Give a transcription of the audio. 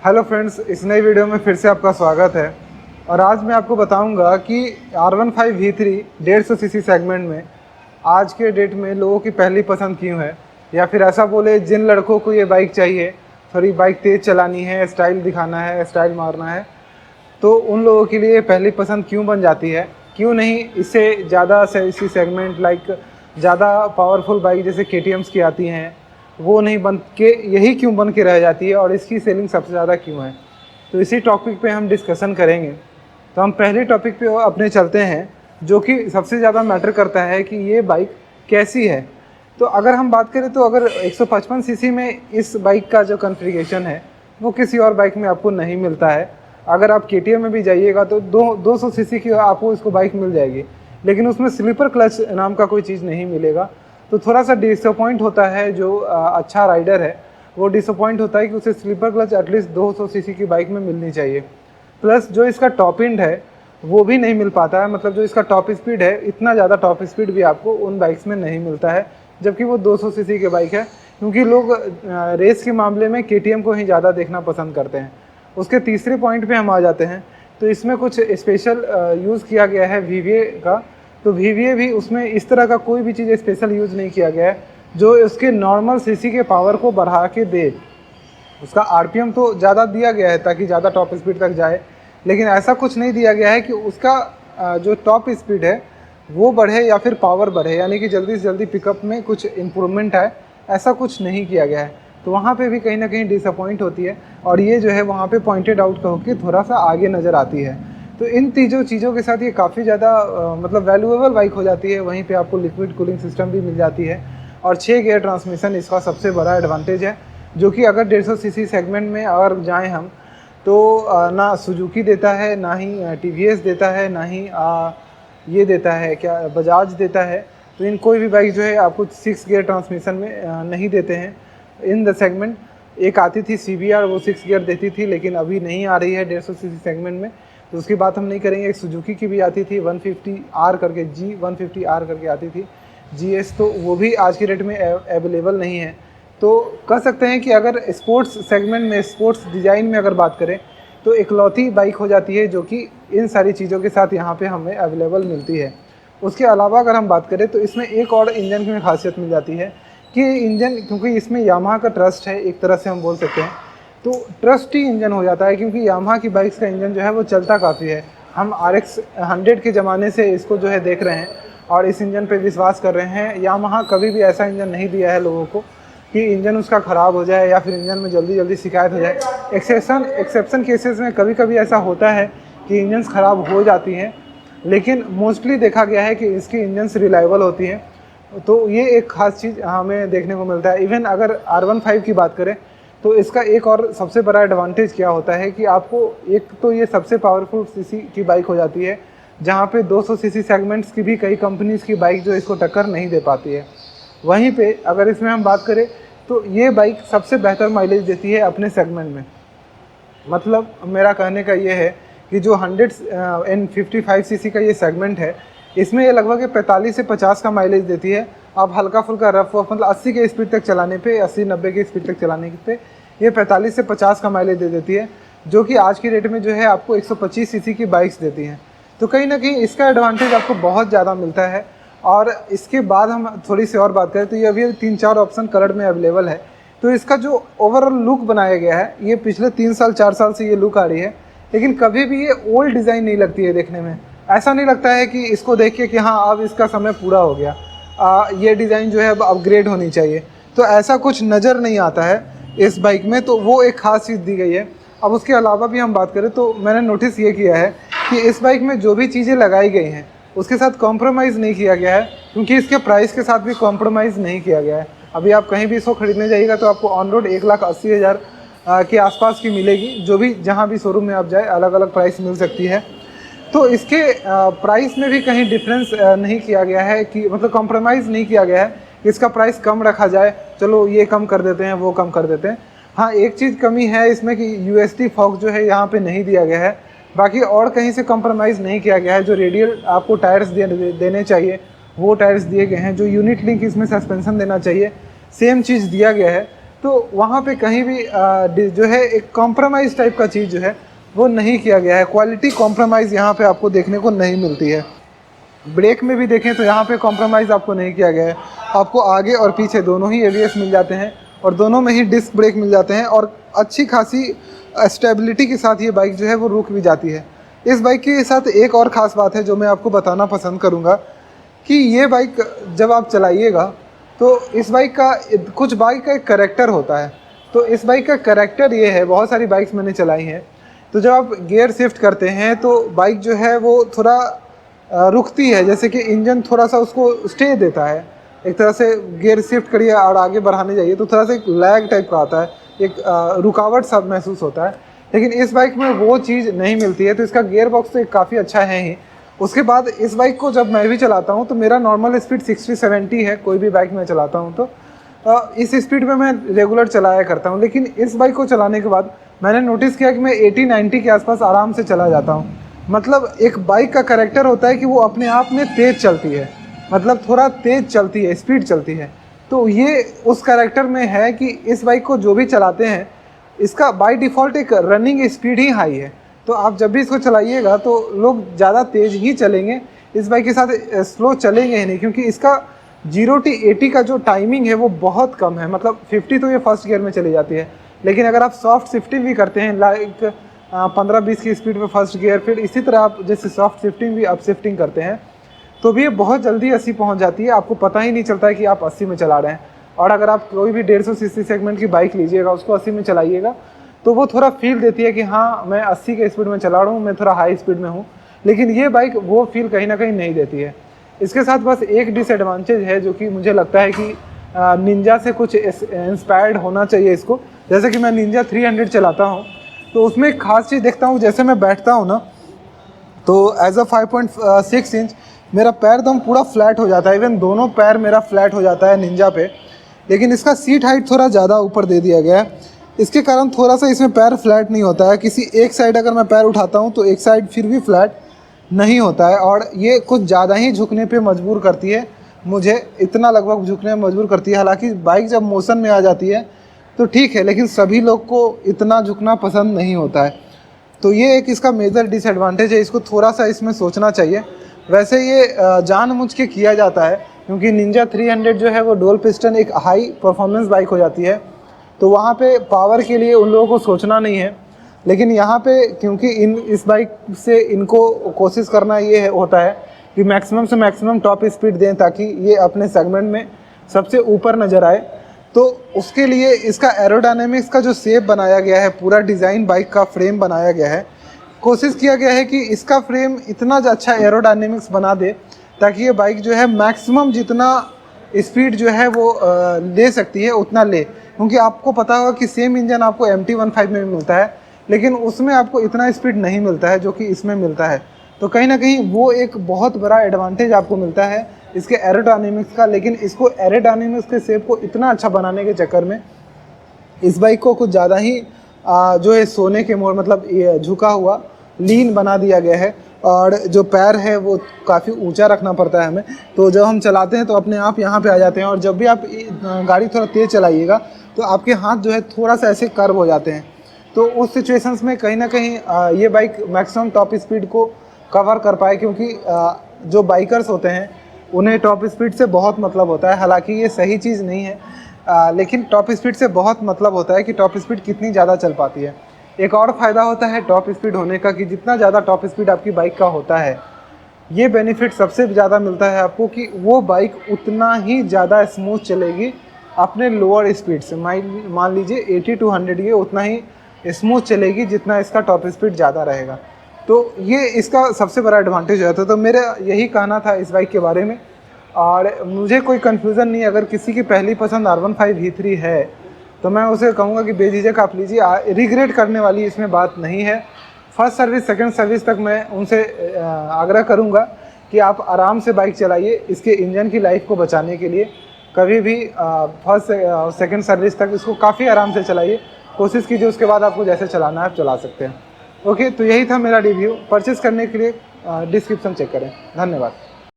Hello friends, इस नई video में फिर से आपका स्वागत है। और आज मैं आपको बताऊंगा कि R15 V3 150 सीसी सेगमेंट में आज के डेट में लोगों की पहली पसंद क्यों है, या फिर ऐसा बोले जिन लड़कों को ये बाइक चाहिए, थोड़ी बाइक तेज़ चलानी है, स्टाइल दिखाना है, स्टाइल मारना है, तो उन लोगों के लिए पहली पसंद क्यों बन जाती है। क्यों नहीं इससे ज़्यादा इसी सेगमेंट लाइक ज़्यादा पावरफुल बाइक जैसे KTM's की आती हैं, वो नहीं बन के यही क्यों बन के रह जाती है और इसकी सेलिंग सबसे ज़्यादा क्यों है। तो इसी टॉपिक पे हम डिस्कशन करेंगे। तो हम पहले टॉपिक पे अपने चलते हैं, जो कि सबसे ज़्यादा मैटर करता है कि ये बाइक कैसी है। तो अगर हम बात करें तो अगर 155 सीसी में इस बाइक का जो कॉन्फ़िगरेशन है वो किसी और बाइक में आपको नहीं मिलता है। अगर आप KTM में भी जाइएगा तो 200 सीसी की आपको इसको बाइक मिल जाएगी, लेकिन उसमें स्लीपर क्लच नाम का कोई चीज़ नहीं मिलेगा। तो थोड़ा सा डिसअपॉइंट होता है जो अच्छा राइडर है, वो डिसअपॉइंट होता है कि उसे स्लीपर क्लच एटलीस्ट 200 सीसी की बाइक में मिलनी चाहिए। प्लस जो इसका टॉप एंड है वो भी नहीं मिल पाता है, मतलब जो इसका टॉप स्पीड है, इतना ज़्यादा टॉप स्पीड भी आपको उन बाइक्स में नहीं मिलता है, जबकि वो 200 सीसी की बाइक है। क्योंकि लोग रेस के मामले में KTM को ही ज़्यादा देखना पसंद करते हैं। उसके तीसरे पॉइंट पे हम आ जाते हैं, तो इसमें कुछ स्पेशल यूज़ किया गया है VVA का। तो VVA भी उसमें इस तरह का कोई भी चीज़ स्पेशल यूज़ नहीं किया गया है जो उसके नॉर्मल सीसी के पावर को बढ़ा के दे। उसका RPM तो ज़्यादा दिया गया है ताकि ज़्यादा टॉप स्पीड तक जाए, लेकिन ऐसा कुछ नहीं दिया गया है कि उसका जो टॉप स्पीड है वो बढ़े या फिर पावर बढ़े, यानी कि जल्दी से जल्दी पिकअप में कुछ इम्प्रूवमेंट आए, ऐसा कुछ नहीं किया गया है। तो वहाँ पे भी कहीं ना कहीं डिसअपॉइंट होती है, और ये जो है वहाँ पे पॉइंटेड आउट होकर थोड़ा सा आगे नज़र आती है। तो इन तीनों चीज़ों के साथ ये काफ़ी ज़्यादा मतलब वैल्यूएबल बाइक हो जाती है। वहीं पे आपको लिक्विड कूलिंग सिस्टम भी मिल जाती है, और 6 गियर ट्रांसमिशन इसका सबसे बड़ा एडवांटेज है, जो कि अगर 150 सीसी सेगमेंट में अगर जाएँ हम तो ना सुजुकी देता है, ना ही TVS देता है, ना ही ये देता है क्या बजाज देता है। तो इन कोई भी बाइक जो है आपको 6 गियर ट्रांसमिशन में नहीं देते हैं इन द सेगमेंट। एक आती थी CBR, वो 6 गियर देती थी, लेकिन अभी नहीं आ रही है 150 सीसी सेगमेंट में, तो उसकी बात हम नहीं करेंगे। एक सुजुकी की भी आती थी 150R करके, G150R करके आती थी GS, तो वो भी आज की डेट में अवेलेबल नहीं है। तो कह सकते हैं कि अगर स्पोर्ट्स सेगमेंट में, स्पोर्ट्स डिज़ाइन में अगर बात करें, तो इकलौती बाइक हो जाती है जो कि इन सारी चीज़ों के साथ यहाँ पे हमें अवेलेबल मिलती है। उसके अलावा अगर हम बात करें तो इसमें एक और इंजन की खासियत मिल जाती है कि इंजन, क्योंकि इसमें यामाहा का ट्रस्ट है, एक तरह से हम बोल सकते हैं, तो ट्रस्टी इंजन हो जाता है। क्योंकि यामाहा की बाइक्स का इंजन जो है वो चलता काफ़ी है। हम RX 100 के ज़माने से इसको जो है देख रहे हैं और इस इंजन पे विश्वास कर रहे हैं। यामाहा कभी भी ऐसा इंजन नहीं दिया है लोगों को कि इंजन उसका ख़राब हो जाए या फिर इंजन में जल्दी जल्दी शिकायत हो जाए। एक्सेप्शन केसेस में कभी कभी ऐसा होता है कि इंजन्स ख़राब हो जाती हैं, लेकिन मोस्टली देखा गया है कि इसकी इंजन्स रिलायबल होती हैं। तो ये एक ख़ास चीज़ हमें देखने को मिलता है। इवन अगर R15 की बात करें तो इसका एक और सबसे बड़ा एडवांटेज क्या होता है कि आपको, एक तो ये सबसे पावरफुल सीसी की बाइक हो जाती है, जहाँ पे 200 सीसी सेगमेंट्स की भी कई कंपनीज़ की बाइक जो इसको टक्कर नहीं दे पाती है। वहीं पे अगर इसमें हम बात करें तो ये बाइक सबसे बेहतर माइलेज देती है अपने सेगमेंट में। मतलब मेरा कहने का ये है कि जो 155 सीसी का ये सेगमेंट है, इसमें ये लगभग 45 से 50 का माइलेज देती है। आप हल्का फुल्का रफ मतलब 80 के स्पीड तक चलाने पे, 80-90 की स्पीड तक चलाने पे ये 45 से 50 का माइलेज दे देती है, जो कि आज की डेट में जो है आपको 125 सीसी की बाइक्स देती हैं। तो कहीं ना कहीं इसका एडवांटेज आपको बहुत ज़्यादा मिलता है। और इसके बाद हम थोड़ी सी और बात करें तो ये अभी 3-4 ऑप्शन कलर में अवेलेबल है। तो इसका जो ओवरऑल लुक बनाया गया है, ये पिछले 3 साल 4 साल से ये लुक आ रही है, लेकिन कभी भी ये ओल्ड डिज़ाइन नहीं लगती है देखने में। ऐसा नहीं लगता है कि इसको देख के कि हाँ अब इसका समय पूरा हो गया, ये डिज़ाइन जो है अब अपग्रेड होनी चाहिए, तो ऐसा कुछ नज़र नहीं आता है इस बाइक में। तो वो एक ख़ास चीज़ दी गई है। अब उसके अलावा भी हम बात करें तो मैंने नोटिस ये किया है कि इस बाइक में जो भी चीज़ें लगाई गई हैं उसके साथ कॉम्प्रोमाइज़ नहीं किया गया है, क्योंकि इसके प्राइस के साथ भी कॉम्प्रोमाइज़ नहीं किया गया है। अभी आप कहीं भी इसको ख़रीदने जाइएगा तो आपको ऑन रोड 1,80,000 के आसपास की मिलेगी। जो भी जहाँ भी शोरूम में आप जाए अलग अलग प्राइस मिल सकती है। तो इसके प्राइस में भी कहीं डिफरेंस नहीं किया गया है कि मतलब कॉम्प्रोमाइज़ नहीं किया गया है कि इसका प्राइस कम रखा जाए, चलो ये कम कर देते हैं, वो कम कर देते हैं। हाँ, एक चीज़ कमी है इसमें कि USD फॉक जो है यहाँ पे नहीं दिया गया है, बाकी और कहीं से कॉम्प्रोमाइज़ नहीं किया गया है। जो रेडियल आपको टायर्स देने चाहिए वो टायर्स दिए गए हैं, जो यूनिट लिंक इसमें सस्पेंशन देना चाहिए सेम चीज़ दिया गया है। तो वहाँ पे कहीं भी जो है एक कॉम्प्रोमाइज़ टाइप का चीज़ जो है वो नहीं किया गया है। क्वालिटी कॉम्प्रोमाइज़ यहाँ पे आपको देखने को नहीं मिलती है। ब्रेक में भी देखें तो यहाँ पे कॉम्प्रोमाइज़ आपको नहीं किया गया है। आपको आगे और पीछे दोनों ही एबीएस मिल जाते हैं और दोनों में ही डिस्क ब्रेक मिल जाते हैं और अच्छी खासी स्टेबिलिटी के साथ ये बाइक जो है वो रुक भी जाती है। इस बाइक के साथ एक और ख़ास बात है जो मैं आपको बताना पसंद करूँगा कि ये बाइक जब आप चलाइएगा तो इस बाइक का कुछ बाइक का एक करैक्टर होता है। तो इस बाइक का करैक्टर ये है, बहुत सारी बाइक्स मैंने चलाई हैं, तो जब आप गियर शिफ्ट करते हैं तो बाइक जो है वो थोड़ा रुकती है, जैसे कि इंजन थोड़ा सा उसको स्टे देता है। एक तरह से गियर शिफ्ट करिए और आगे बढ़ाने जाइए तो थोड़ा सा एक लैग टाइप का आता है, एक रुकावट सा महसूस होता है। लेकिन इस बाइक में वो चीज़ नहीं मिलती है। तो इसका गियर बॉक्स तो काफ़ी अच्छा है ही। उसके बाद इस बाइक को जब मैं भी चलाता हूँ तो मेरा नॉर्मल स्पीड 60-70 है, कोई भी बाइक मैं चलाता हूँ तो इस स्पीड में मैं रेगुलर चलाया करता हूँ। लेकिन इस बाइक को चलाने के बाद मैंने नोटिस किया कि मैं 80-90 के आसपास आराम से चला जाता हूँ। मतलब एक बाइक का करैक्टर होता है कि वो अपने आप में तेज़ चलती है, मतलब थोड़ा तेज़ चलती है, स्पीड चलती है। तो ये उस करैक्टर में है कि इस बाइक को जो भी चलाते हैं इसका बाय डिफ़ॉल्ट एक रनिंग स्पीड ही हाई है। तो आप जब भी इसको चलाइएगा तो लोग ज़्यादा तेज़ ही चलेंगे, इस बाइक के साथ स्लो चलेंगे ही नहीं, क्योंकि इसका 0-80 का जो टाइमिंग है वो बहुत कम है। मतलब 50 तो ये फर्स्ट गियर में चली जाती है, लेकिन अगर आप सॉफ्ट शिफ्टिंग भी करते हैं लाइक 15-20 की स्पीड में फर्स्ट गियर, फिर इसी तरह आप जैसे सॉफ्ट शिफ्टिंग भी अप शिफ्टिंग करते हैं तो भी ये बहुत जल्दी 80 पहुंच जाती है। आपको पता ही नहीं चलता है कि आप 80 में चला रहे हैं। और अगर आप कोई भी 150 सीसी सेगमेंट की बाइक लीजिएगा, उसको 80 में चलाइएगा तो वो थोड़ा फील देती है कि हाँ मैं 80 के स्पीड में चला रहा हूँ, मैं थोड़ा हाई स्पीड में हूँ। लेकिन ये बाइक वो फील कहीं ना कहीं नहीं देती है। इसके साथ बस एक डिसएडवांटेज है जो कि मुझे लगता है कि निंजा से कुछ इंस्पायर्ड होना चाहिए इसको। जैसे कि मैं निंजा 300 चलाता हूँ तो उसमें एक खास चीज़ देखता हूँ, जैसे मैं बैठता हूँ ना तो एज अ 5.6 इंच मेरा पैर एकदम पूरा फ्लैट हो जाता है, इवन दोनों पैर मेरा फ्लैट हो जाता है निंजा पे। लेकिन इसका सीट हाइट थोड़ा ज़्यादा ऊपर दे दिया गया है, इसके कारण थोड़ा सा इसमें पैर फ्लैट नहीं होता है। किसी एक साइड अगर मैं पैर उठाता हूँ तो एक साइड फिर भी फ्लैट नहीं होता है और ये कुछ ज़्यादा ही झुकने पे मजबूर करती है, मुझे इतना लगभग झुकने में मजबूर करती है। हालांकि बाइक जब मोशन में आ जाती है तो ठीक है, लेकिन सभी लोग को इतना झुकना पसंद नहीं होता है। तो ये एक इसका मेजर डिसएडवांटेज है, इसको थोड़ा सा इसमें सोचना चाहिए। वैसे ये जानबूझ के किया जाता है क्योंकि निंजा 300 जो है वो डुअल पिस्टन एक हाई परफॉर्मेंस बाइक हो जाती है, तो वहाँ पे पावर के लिए उन लोगों को सोचना नहीं है। लेकिन यहाँ पे क्योंकि इस बाइक से इनको कोशिश करना ये होता है कि मैक्सिमम से मैक्सिमम टॉप स्पीड दें ताकि ये अपने सेगमेंट में सबसे ऊपर नज़र आए। तो उसके लिए इसका एरोडायनेमिक्स का जो शेप बनाया गया है, पूरा डिज़ाइन बाइक का फ्रेम बनाया गया है, कोशिश किया गया है कि इसका फ्रेम इतना अच्छा एरोडायनेमिक्स बना दे ताकि ये बाइक जो है मैक्सिमम जितना स्पीड जो है वो ले सकती है उतना ले। क्योंकि आपको पता होगा कि सेम इंजन आपको MT-15 में मिलता है, लेकिन उसमें आपको इतना स्पीड नहीं मिलता है जो कि इसमें मिलता है। तो कहीं ना कहीं वो एक बहुत बड़ा एडवांटेज आपको मिलता है इसके एरोडायनेमिक्स का। लेकिन इसको एरोडायनेमिक्स के शेप को इतना अच्छा बनाने के चक्कर में इस बाइक को कुछ ज़्यादा ही जो है सोने के मोड़, मतलब ये झुका हुआ लीन बना दिया गया है और जो पैर है वो काफ़ी ऊंचा रखना पड़ता है हमें। तो जब हम चलाते हैं तो अपने आप यहाँ पे आ जाते हैं और जब भी आप गाड़ी थोड़ा तेज़ चलाइएगा तो आपके हाथ जो है थोड़ा सा ऐसे कर्व हो जाते हैं। तो उस सिचुएशंस में कहीं ना कहीं ये बाइक मैक्सिमम टॉप स्पीड को कवर कर पाए, क्योंकि जो बाइकर्स होते हैं उन्हें टॉप स्पीड से बहुत मतलब होता है। हालांकि ये सही चीज़ नहीं है, लेकिन टॉप स्पीड से बहुत मतलब होता है कि टॉप स्पीड कितनी ज़्यादा चल पाती है। एक और फ़ायदा होता है टॉप स्पीड होने का कि जितना ज़्यादा टॉप स्पीड आपकी बाइक का होता है, ये बेनिफिट सबसे ज़्यादा मिलता है आपको कि वो बाइक उतना ही ज़्यादा स्मूथ चलेगी अपने लोअर स्पीड से। मान लीजिए 80-100 ये उतना ही स्मूथ चलेगी जितना इसका टॉप स्पीड ज़्यादा रहेगा। तो ये इसका सबसे बड़ा एडवांटेज होता है। तो मेरा यही कहना था इस बाइक के बारे में और मुझे कोई कन्फ्यूज़न नहीं। अगर किसी की पहली पसंद R15 V3 है तो मैं उसे कहूँगा कि बेझिझक आप लीजिए, रिग्रेट करने वाली इसमें बात नहीं है। फर्स्ट सर्विस सेकंड सर्विस तक मैं उनसे आग्रह करूँगा कि आप आराम से बाइक चलाइए इसके इंजन की लाइफ को बचाने के लिए। कभी भी फर्स्ट सेकंड सर्विस तक इसको काफ़ी आराम से चलाइए, कोशिश कीजिए, उसके बाद आपको जैसे चलाना है आप चला सकते हैं। ओके, तो यही था मेरा रिव्यू। परचेज़ करने के लिए डिस्क्रिप्शन चेक करें। धन्यवाद।